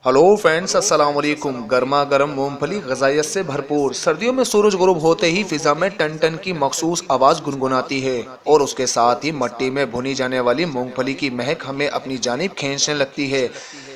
Hello friends, अस्सलाम वालेकुम। गर्मा गर्म मूंगफली ग़िज़ाइयत से भरपूर। सर्दियों में सूरज गुरूब होते ही फिजा में टन टन की मखसूस आवाज़ गुनगुनाती है और उसके साथ ही मट्टी में भुनी जाने वाली मूंगफली की महक हमें अपनी जानिब खींचने लगती है।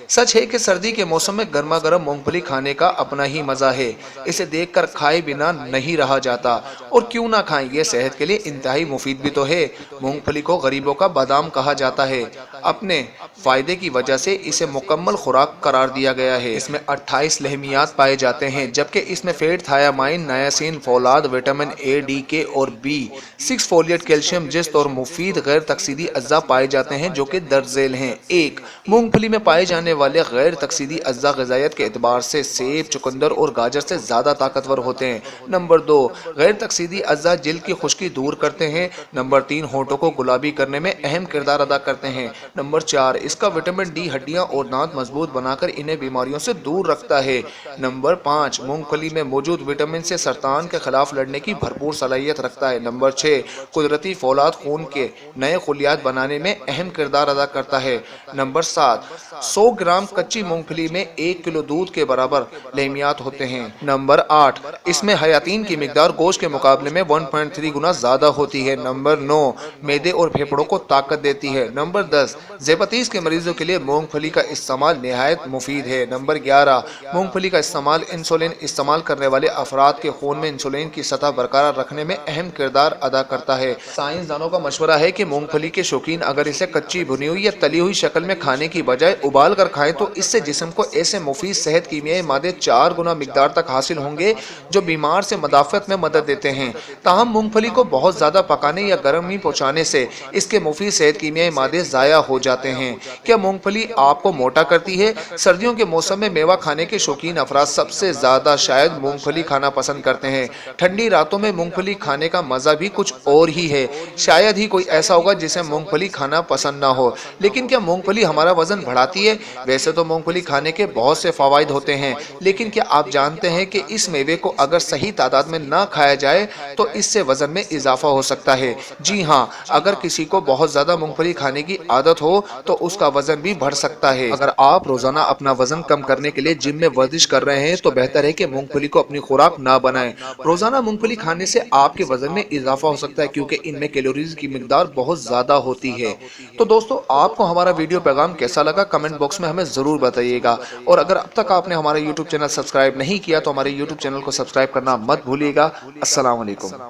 सच है कि सर्दी के मौसम में गर्मा गर्म मूंगफली खाने का अपना ही मज़ा है। इसे देखकर खाए बिना नहीं रहा जाता। और क्यों ना खाएं, ये सेहत के लिए इंतहाई मुफीद भी तो है। मूंगफली को गरीबों का बादाम कहा जाता है। अपने फायदे की वजह से इसे मुकम्मल खुराक करार दिया गया है। इसमें 28 लहमियात पाए जाते हैं, जबकि इसमें फेट, थायामाइन, नायासिन, फौलाद, विटामिन ए, डी के और B6, फोलिएट, कैल्शियम, जिस्त और मुफीद गैर तकसीदी अज्जा पाए जाते हैं जो कि दर्ज झेल हैं। एक, मूंगफली में पाए जाने वाले गैर तकसीदी अज्जा ग़िज़ाइयत के एतबार से सेब, चुकंदर और गाजर से ज़्यादा ताकतवर होते हैं। नंबर 2, गैर तकसीदी अज्जा जिल्द की खुश्की दूर करते हैं। नंबर 3, होंठों को गुलाबी करने में अहम किरदार अदा करते हैं। नंबर 4, इसका विटामिन डी हड्डियां और दांत मजबूत बनाकर इन्हें बीमारियों से दूर रखता है। नंबर 5, मूंगफली में मौजूद विटामिन से सरतान के खिलाफ लड़ने की भरपूर सलाहियत रखता है। नंबर 6, कुदरती फौलाद खून के नए खुलियात बनाने में अहम किरदार अदा करता है। नंबर 7, 100 ग्राम कच्ची मूंगफली में 1 किलो दूध के बराबर लेमियात होते हैं। नंबर 8, इसमें हयातीन की मिकदार गोश्त के मुकाबले में 1.3 गुना ज्यादा होती है। नंबर 9, मैदे और फेफड़ों को ताकत देती है। नंबर 10, ज़ेबतीस के मरीजों के लिए मूंगफली का इस्तेमाल निहायत मुफीद है। नंबर 11, मूंगफली का इस्तेमाल इंसुलिन इस्तेमाल करने वाले अफराद के खून में इंसुलिन की सतह बरकरार रखने में अहम किरदार अदा करता है। साइंसदानों का मशवरा है कि मूंगफली के शौकीन अगर इसे कच्ची, भुनी हुई या तली हुई शक्ल में खाने की बजाय उबाल कर खाएं तो इससे जिस्म को ऐसे मुफीद सेहत कीमियाई मादे 4 गुना मिकदार तक हासिल होंगे जो बीमार से मदाफ़त में मदद देते हैं। ताहम मूंगफली को बहुत ज़्यादा पकाने या गर्मी पहुँचाने से इसके मुफीद सेहत कीमियाई मादे ज़ाया हो जाते हैं। क्या मूंगफली आपको मोटा करती है? सर्दियों के मौसम में मेवा खाने के शौकीन अफराद सबसे ज़्यादा शायद मूंगफली खाना पसंद करते हैं। ठंडी रातों में मूंगफली खाने का मज़ा भी कुछ और ही है। शायद ही कोई ऐसा होगा जिसे मूंगफली खाना पसंद ना हो। लेकिन क्या मूंगफली हमारा वजन बढ़ाती है? वैसे तो मूंगफली खाने के बहुत से फ़वाइद होते हैं, लेकिन क्या आप जानते हैं कि इस मेवे को अगर सही तादाद में ना खाया जाए तो इससे वजन में इजाफा हो सकता है। जी हाँ, अगर किसी को बहुत ज़्यादा मूंगफली खाने की आदत हो तो उसका वजन भी बढ़ सकता है। अगर आप रोजाना अपना वजन कम करने के लिए जिम में वर्जिश कर रहे हैं तो बेहतर है कि मूंगफली को अपनी खुराक ना बनाएं। रोजाना मूंगफली खाने से आपके वजन में इजाफा हो सकता है, क्योंकि इनमें कैलोरीज की मिकदार बहुत ज्यादा होती है। तो दोस्तों, आपको हमारा वीडियो पैगाम कैसा लगा कमेंट बॉक्स में हमें जरूर बताइएगा। और अगर अब तक आपने हमारा यूट्यूब चैनल सब्सक्राइब नहीं किया तो हमारे यूट्यूब चैनल को सब्सक्राइब करना मत भूलिएगा। अस्सलाम वालेकुम।